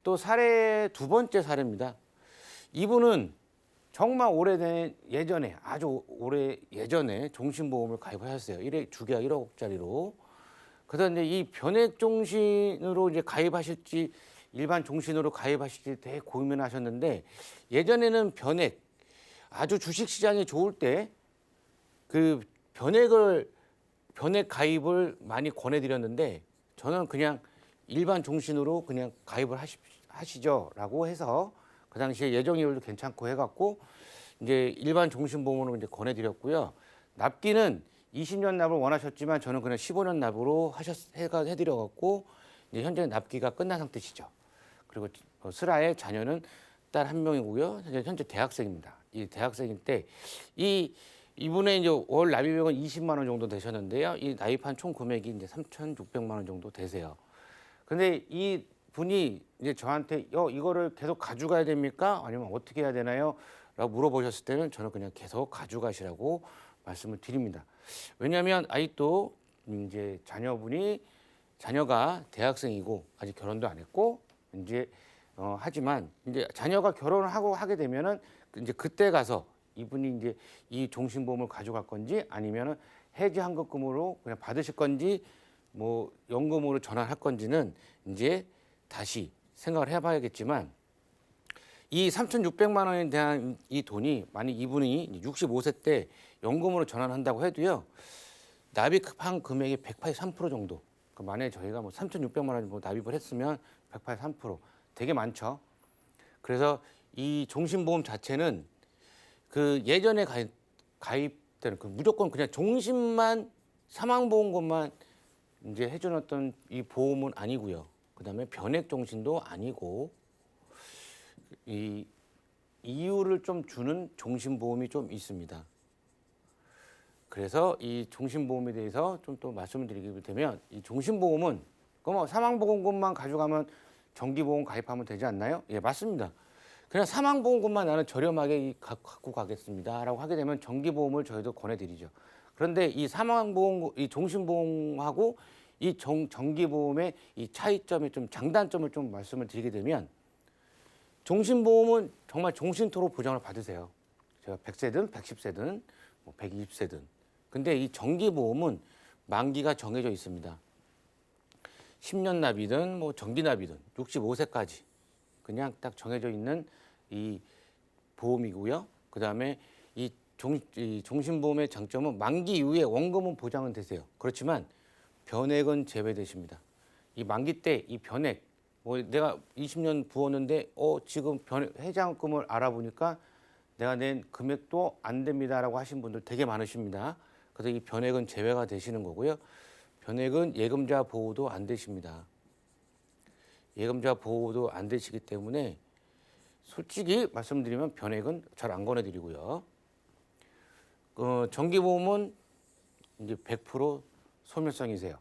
또 사례 두 번째 사례입니다. 이분은 정말 오래된 예전에 아주 오래 예전에 종신보험을 가입하셨어요. 주계약 1억짜리로. 그래서 이제 이 변액 종신으로 이제 가입하실지 일반 종신으로 가입하실지 되게 고민하셨는데 예전에는 변액 아주 주식 시장이 좋을 때 그 변액 가입을 많이 권해드렸는데 저는 그냥 일반 종신으로 그냥 가입을 하시죠라고 해서 그 당시에 예정이율도 괜찮고 해갖고 이제 일반 종신보험으로 이제 권해드렸고요. 납기는 20년 납을 원하셨지만 저는 그냥 15년 납으로 해드려갖고 이제 현재 납기가 끝난 상태시죠. 그리고 슬아의 자녀는 딸 한 명이고요. 현재 대학생입니다. 이 대학생일 때 이분의 이제 월 납입액은 20만 원 정도 되셨는데요. 이 납입한 총 금액이 이제 3,600만 원 정도 되세요. 근데 이 분이 이제 저한테 이거를 계속 가져가야 됩니까? 아니면 어떻게 해야 되나요? 라고 물어보셨을 때는 저는 그냥 계속 가져가시라고 말씀을 드립니다. 왜냐하면 아직도 이제 자녀가 대학생이고 아직 결혼도 안 했고 이제 하지만 이제 자녀가 결혼을 하게 되면은 이제 그때 가서 이분이 이제 이 종신보험을 가져갈 건지 아니면은 해지환급금으로 그냥 받으실 건지 뭐 연금으로 전환할 건지는 이제 다시 생각을 해봐야겠지만 이 3,600만 원에 대한 이 돈이 만약 이분이 65세 때 연금으로 전환한다고 해도요 납입한 금액의 183% 정도. 만약에 저희가 뭐 3,600만 원 뭐 납입을 했으면 183% 되게 많죠. 그래서 이 종신보험 자체는 그 예전에 가입되는 그 무조건 그냥 종신만 사망보험금만 이제 해주는 어떤 이 보험은 아니고요. 그다음에 변액종신도 아니고 이 이유를 좀 주는 종신보험이 좀 있습니다. 그래서 이 종신보험에 대해서 좀 또 말씀을 드리게 되면 이 종신보험은 뭐 사망보험금만 가져가면 정기보험 가입하면 되지 않나요? 예, 맞습니다. 그냥 사망보험금만 나는 저렴하게 갖고 가겠습니다라고 하게 되면 정기보험을 저희도 권해드리죠. 그런데 이 이 종신보험하고 이 정기보험의 이 차이점의 좀 장단점을 좀 말씀을 드리게 되면 종신보험은 정말 종신토록 보장을 받으세요. 제가 100세든 110세든 뭐 120세든. 근데 이 정기보험은 만기가 정해져 있습니다. 10년 납이든 뭐 정기 납이든 65세까지 그냥 딱 정해져 있는 이 보험이고요. 그다음에 이 종신보험의 장점은 만기 이후에 원금은 보장은 되세요. 그렇지만 변액은 제외되십니다. 이 만기 때 이 변액 뭐 내가 20년 부었는데 지금 해장금을 알아보니까 내가 낸 금액도 안 됩니다라고 하신 분들 되게 많으십니다. 그래서 이 변액은 제외가 되시는 거고요. 변액은 예금자 보호도 안 되십니다. 예금자 보호도 안 되시기 때문에 솔직히 말씀드리면 변액은 잘 안 권해드리고요. 정기보험은 이제 100% 소멸성이세요.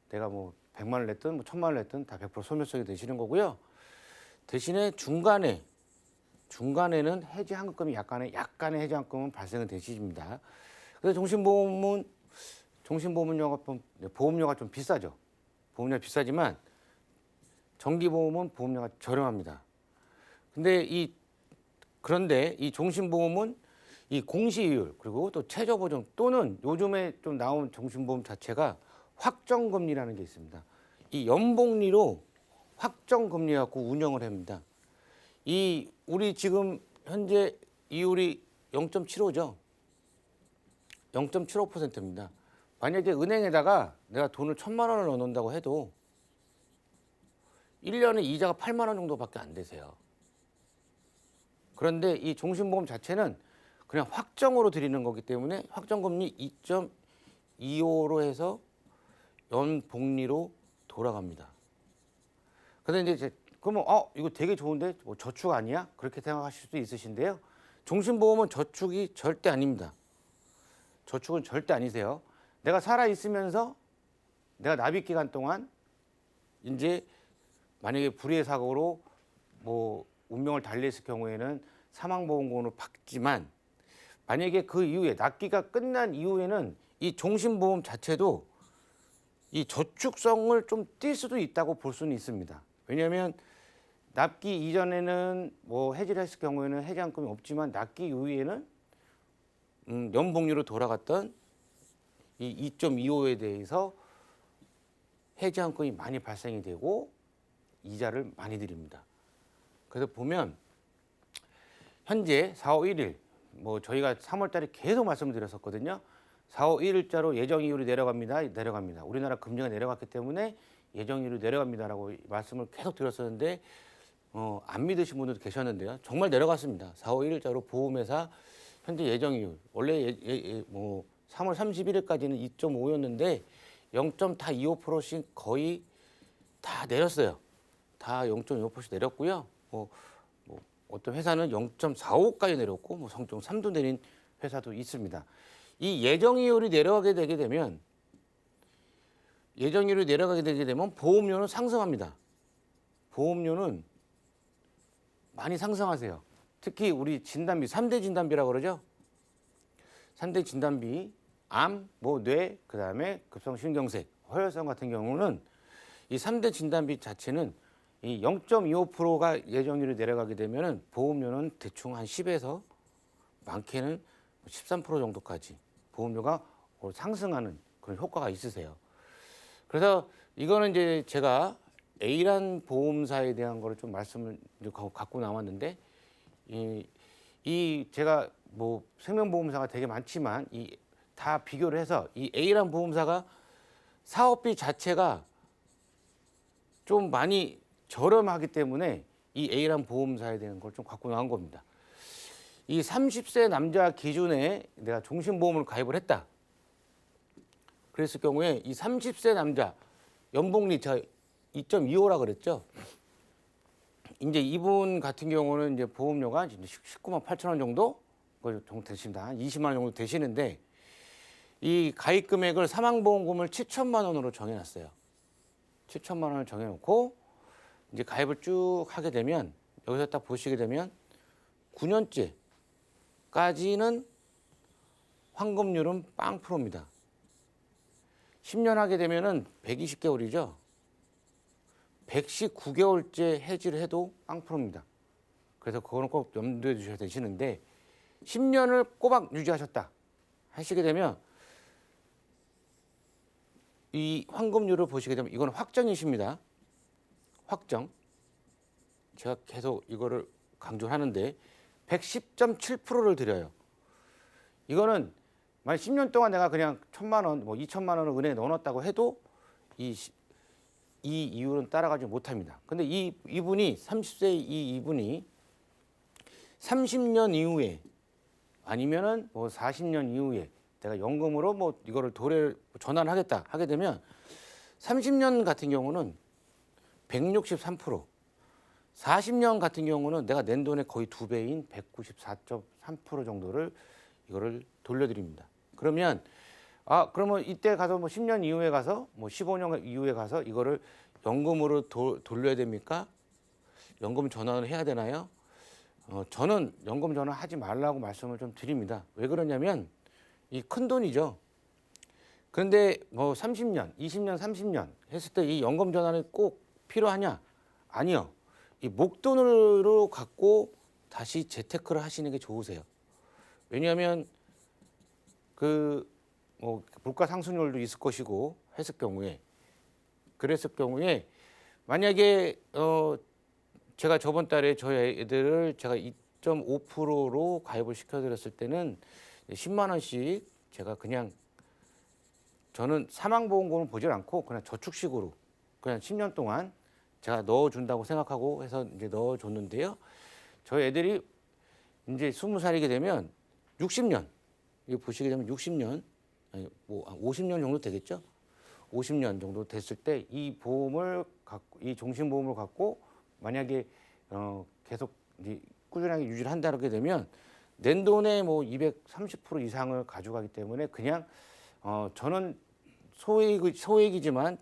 내가 뭐 100만 원 냈든 뭐 1000만 원 냈든 다 100% 소멸성이 되시는 거고요. 대신에 중간에는 해지환급금이 약간의 해지환급금은 발생은 되십니다. 그래서 보험료가 좀 비싸죠. 보험료가 비싸지만 정기보험은 보험료가 저렴합니다. 그런데 이 종신보험은 이 공시이율 그리고 또 최저보증 또는 요즘에 좀 나온 종신보험 자체가 확정금리라는 게 있습니다. 이 연복리로 확정금리 갖고 운영을 합니다. 우리 지금 현재 이율이 0.75죠. 0.75%입니다. 만약에 은행에다가 내가 돈을 1,000만 원을 넣어놓는다고 해도 1년에 이자가 8만 원 정도밖에 안 되세요. 그런데 이 종신보험 자체는 그냥 확정으로 드리는 거기 때문에 확정금리 2.25로 해서 연복리로 돌아갑니다. 근데 이제 그러면 이거 되게 좋은데 뭐 저축 아니야? 그렇게 생각하실 수도 있으신데요. 종신보험은 저축이 절대 아닙니다. 저축은 절대 아니세요. 내가 살아 있으면서 내가 납입 기간 동안 이제 만약에 불의의 사고로 뭐 운명을 달리했을 경우에는 사망보험금을 받지만 만약에 그 이후에 납기가 끝난 이후에는 이 종신보험 자체도 이 저축성을 좀 띌 수도 있다고 볼 수는 있습니다. 왜냐하면 납기 이전에는 뭐 해지를 했을 경우에는 해지한금이 없지만 납기 이후에는 연봉률로 돌아갔던 이 2.25에 대해서 해지한금이 많이 발생이 되고 이자를 많이 드립니다. 그래서 보면 현재 4월 1일 뭐 저희가 3월 달에 계속 말씀을 드렸었거든요. 4월 1일자로 예정이율이 내려갑니다. 우리나라 금리가 내려갔기 때문에 예정이율이 내려갑니다라고 말씀을 계속 드렸었는데 안 믿으신 분들도 계셨는데요. 정말 내려갔습니다. 4월 1일자로 보험회사 현재 예정이율 원래 뭐 3월 31일까지는 2.5였는데 0.25%씩 거의 다 내렸어요. 다 0.25% 내렸고요. 뭐 어떤 회사는 0.45까지 내렸고 뭐 0.3도 내린 회사도 있습니다. 이 예정이율이 내려가게 되게 되면 보험료는 상승합니다. 보험료는 많이 상승하세요. 특히 우리 진단비, 3대 진단비라고 그러죠. 3대 진단비, 암, 뭐 뇌, 그다음에 급성신경색, 허혈성 같은 경우는 이 3대 진단비 자체는 이 0.25%가 예정률이 내려가게 되면은 보험료는 대충 한 10에서 많게는 13% 정도까지 보험료가 상승하는 그런 효과가 있으세요. 그래서 이거는 이제 제가 A란 보험사에 대한 거를 좀 말씀을 갖고 나왔는데 이 제가 뭐 생명보험사가 되게 많지만 이 다 비교를 해서 이 A란 보험사가 사업비 자체가 좀 많이 저렴하기 때문에 이 A란 보험사에 대한 걸 좀 갖고 나온 겁니다. 이 30세 남자 기준에 내가 종신보험을 가입을 했다. 그랬을 경우에 이 30세 남자 연봉리 제가 2.25라 그랬죠. 이제 이분 같은 경우는 이제 보험료가 이제 19만 8천 원 정도 되십니다. 한 20만 원 정도 되시는데 이 가입 금액을 사망보험금을 7천만 원으로 정해놨어요. 7천만 원을 정해놓고 이제 가입을 쭉 하게 되면 여기서 딱 보시게 되면 9년째까지는 환급률은 빵 프로입니다. 10년 하게 되면은 120개월이죠. 119개월째 해지를 해도 빵 프로입니다. 그래서 그거는 꼭 염두에 두셔야 되시는데 10년을 꼬박 유지하셨다 하시게 되면 이 환급률을 보시게 되면 이건 확정이십니다. 확정. 제가 계속 이거를 강조하는데 110.7%를 드려요. 이거는 만약 10년 동안 내가 그냥 1,000만 원, 뭐 2천만 원을 은행에 넣어놨다고 해도 이 이율은 따라가지 못합니다. 근데 이분이 30세 이분이 30년 이후에 아니면은 뭐 40년 이후에 내가 연금으로 뭐 이거를 전환하겠다 하게 되면 30년 같은 경우는 163%, 40년 같은 경우는 내가 낸 돈의 거의 2배인 194.3% 정도를 이거를 돌려드립니다. 그러면 그러면 이때 가서 뭐 10년 이후에 가서 뭐 15년 이후에 가서 이거를 연금으로 돌려야 됩니까? 연금 전환을 해야 되나요? 저는 연금 전환하지 말라고 말씀을 좀 드립니다. 왜 그러냐면 이 큰 돈이죠. 그런데 뭐 30년, 20년, 30년 했을 때 이 연금 전환이 꼭 필요하냐? 아니요. 이 목돈으로 갖고 다시 재테크를 하시는 게 좋으세요. 왜냐하면 그 뭐 물가 상승률도 있을 것이고 했을 경우에 그랬을 경우에 만약에 제가 저번 달에 저희 애들을 제가 2.5%로 가입을 시켜드렸을 때는 10만 원씩 제가 그냥 저는 사망보험금을 보질 않고 그냥 저축식으로 그냥 10년 동안 제가 넣어준다고 생각하고 해서 이제 넣어줬는데요. 저희 애들이 이제 20살이게 되면 60년 이거 보시게 되면 60년 아니 뭐 50년 정도 되겠죠. 50년 정도 됐을 때 이 보험을 갖고 이 종신보험을 갖고 만약에 계속 이제 꾸준하게 유지를 한다게 되면 낸 돈의 뭐 230% 이상을 가져가기 때문에 그냥 저는 소액이지만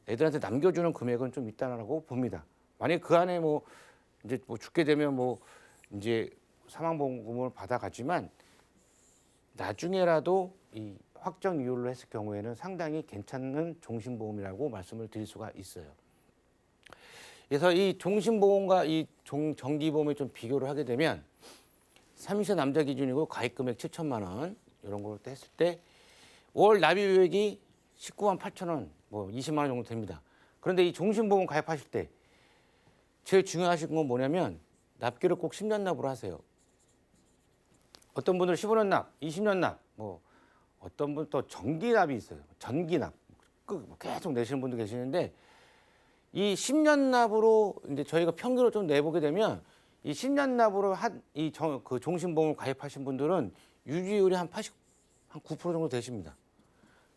애들한테 남겨주는 금액은 좀 있다라고 봅니다. 만약 그 안에 뭐 이제 뭐 죽게 되면 뭐 이제 사망보험금을 받아가지만 나중에라도 이 확정 이율로 했을 경우에는 상당히 괜찮은 종신보험이라고 말씀을 드릴 수가 있어요. 그래서 이 종신보험과 이 정기보험을 좀 비교를 하게 되면 30세 남자 기준이고 가입 금액 7천만 원 이런 걸로 했을 때 월 납입액이 19만 8천 원, 뭐 20만 원 정도 됩니다. 그런데 이 종신보험 가입하실 때 제일 중요하신 건 뭐냐면 납기를 꼭 10년 납으로 하세요. 어떤 분들은 15년 납, 20년 납, 뭐 어떤 분 또 정기 납이 있어요. 전기 납 계속 내시는 분도 계시는데 이 10년 납으로 이제 저희가 평균을 좀 내보게 되면 이 10년 납으로 그 종신보험을 가입하신 분들은 유지율이 한 9% 정도 되십니다.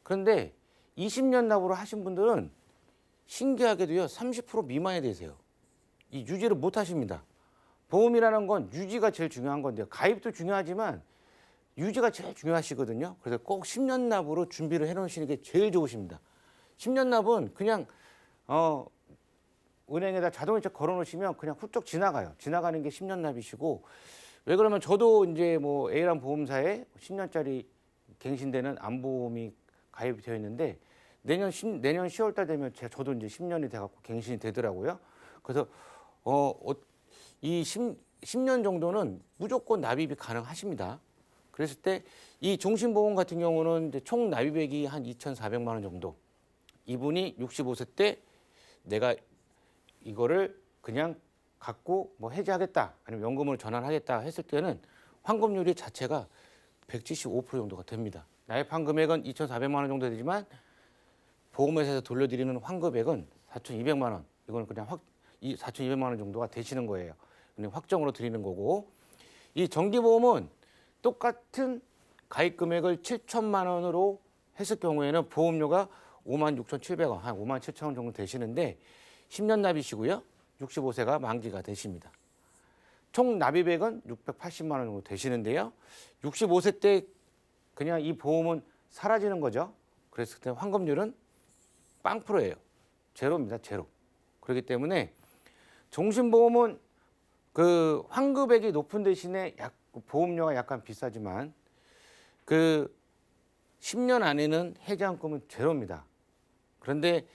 그런데 20년 납으로 하신 분들은 신기하게도요 30% 미만이 되세요. 이 유지를 못 하십니다. 보험이라는 건 유지가 제일 중요한 건데요. 가입도 중요하지만 유지가 제일 중요하시거든요. 그래서 꼭 10년 납으로 준비를 해놓으시는 게 제일 좋으십니다. 10년 납은 그냥 은행에다 자동이체 걸어놓으시면 그냥 훌쩍 지나가요. 지나가는 게 10년 납이시고 왜 그러면 저도 이제 뭐 A라는 보험사에 10년짜리 갱신되는 암보험이 가입이 되어 있는데 내년 10월 달 되면 저도 이제 10년이 돼갖고 갱신이 되더라고요. 그래서 이 10년 정도는 무조건 납입이 가능하십니다. 그랬을 때 이 종신보험 같은 경우는 이제 총 납입액이 한 2,400만 원 정도. 이분이 65세 때 내가 이거를 그냥 갖고 뭐 해지하겠다 아니면 연금으로 전환하겠다 했을 때는 환급률이 자체가 175% 정도가 됩니다. 나입한 금액은 2,400만 원 정도 되지만 보험회사에서 돌려드리는 환급액은 4,200만 원. 이거는 그냥 4,200만 원 정도가 되시는 거예요. 그냥 확정으로 드리는 거고 이 정기보험은 똑같은 가입 금액을 7천만 원으로 했을 경우에는 보험료가 56,700원, 한 57,000원 정도 되시는데 10년 납이시고요. 65세가 만기가 되십니다. 총 납입액은 680만 원 정도 되시는데요. 65세 때 그냥 이 보험은 사라지는 거죠. 그랬을 때 환급률은 0%예요. 제로입니다. 제로. 그렇기 때문에 종신보험은 그 환급액이 높은 대신에 보험료가 약간 비싸지만 그 10년 안에는 해지환급은 제로입니다. 그런데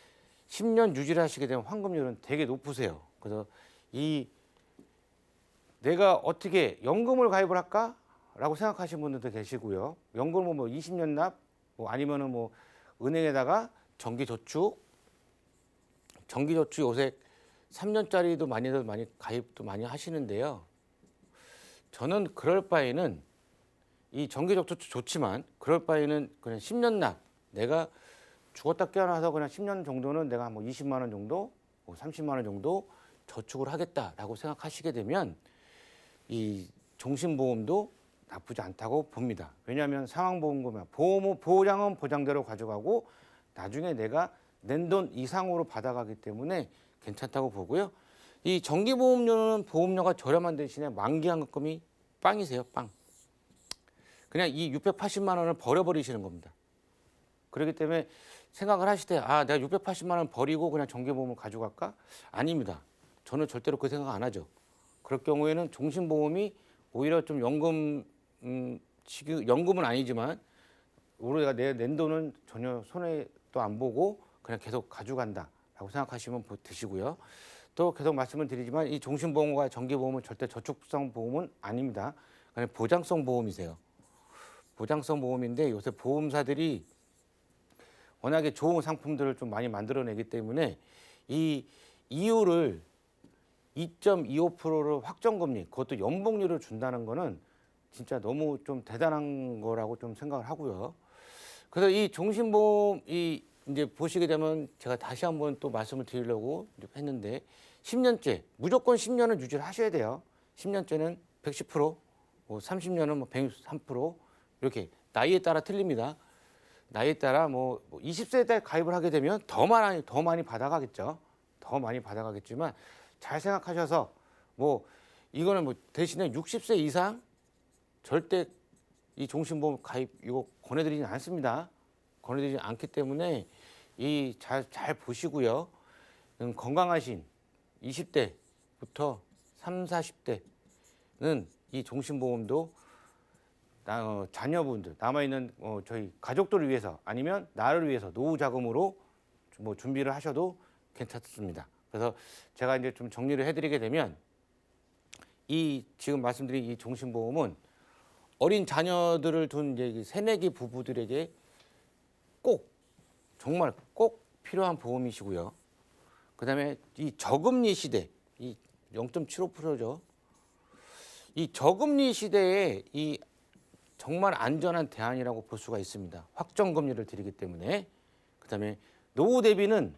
10년 유지를 하시게 되면 환급률은 되게 높으세요. 그래서 내가 어떻게 연금을 가입을 할까라고 생각하시는 분들도 계시고요. 연금은 뭐 20년 납, 뭐 아니면은 뭐 은행에다가 정기저축 요새 3년짜리도 많이 가입도 많이 하시는데요. 저는 그럴 바에는 이 정기저축도 좋지만 그럴 바에는 그냥 10년 납 내가 죽었다 깨어나서 그냥 10년 정도는 내가 뭐 20만 원 정도, 뭐 30만 원 정도 저축을 하겠다라고 생각하시게 되면 이 종신보험도 나쁘지 않다고 봅니다. 왜냐하면 상황보험금은 보장은 보장대로 가져가고 나중에 내가 낸 돈 이상으로 받아가기 때문에 괜찮다고 보고요. 이 정기보험료는 보험료가 저렴한 대신에 만기환급금이 빵이세요, 빵. 그냥 이 680만 원을 버려버리시는 겁니다. 그렇기 때문에 생각을 하실 때 내가 680만 원 버리고 그냥 정기보험을 가져갈까? 아닙니다. 저는 절대로 그 생각 안 하죠. 그럴 경우에는 종신보험이 오히려 좀 연금은 아니지만 우리가 낸 돈은 전혀 손해도 안 보고 그냥 계속 가져간다라고 생각하시면 되시고요. 또 계속 말씀을 드리지만 이 종신보험과 정기보험은 절대 저축성 보험은 아닙니다. 그냥 보장성 보험이세요. 보장성 보험인데 요새 보험사들이 워낙에 좋은 상품들을 좀 많이 만들어내기 때문에 이 이율을 2.25%로 확정금리, 그것도 연봉률을 준다는 거는 진짜 너무 좀 대단한 거라고 좀 생각을 하고요. 그래서 이 종신보험 이제 보시게 되면 제가 다시 한번 또 말씀을 드리려고 했는데 10년째 무조건 10년은 유지를 하셔야 돼요. 10년째는 110%, 뭐 30년은 뭐 103% 이렇게 나이에 따라 틀립니다. 나이에 따라 뭐 20세 때 가입을 하게 되면 더 많이 받아가겠죠. 더 많이 받아가겠지만 잘 생각하셔서 뭐 이거는 뭐 대신에 60세 이상 절대 이 종신보험 가입 이거 권해드리진 않습니다. 권해드리지 않기 때문에 잘 보시고요. 건강하신 20대부터 30, 40대는 이 종신보험도 자녀분들 남아있는 저희 가족들을 위해서 아니면 나를 위해서 노후 자금으로 뭐 준비를 하셔도 괜찮습니다. 그래서 제가 이제 좀 정리를 해드리게 되면 이 지금 말씀드린 이 종신보험은 어린 자녀들을 둔 이제 이 새내기 부부들에게 꼭 정말 꼭 필요한 보험이시고요. 그다음에 이 저금리 시대, 이 0.75%죠. 이 저금리 시대에 이 정말 안전한 대안이라고 볼 수가 있습니다. 확정 금리를 드리기 때문에. 그다음에 노후 대비는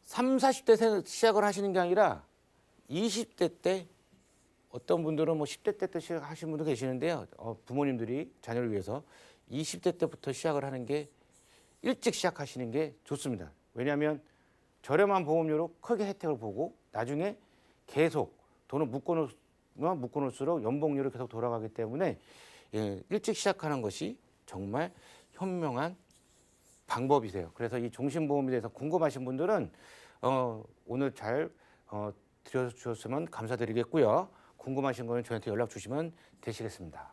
3, 40대 시작을 하시는 게 아니라 20대 때 어떤 분들은 뭐 10대 때 시작하시는 분도 계시는데요. 부모님들이 자녀를 위해서 20대 때부터 시작을 하는 게 일찍 시작하시는 게 좋습니다. 왜냐하면 저렴한 보험료로 크게 혜택을 보고 나중에 계속 돈을 묶어놓을수록 연봉률이 계속 돌아가기 때문에 일찍 시작하는 것이 정말 현명한 방법이세요. 그래서 이 종신보험에 대해서 궁금하신 분들은 오늘 잘 들려주셨으면 감사드리겠고요. 궁금하신 거는 저한테 연락 주시면 되시겠습니다.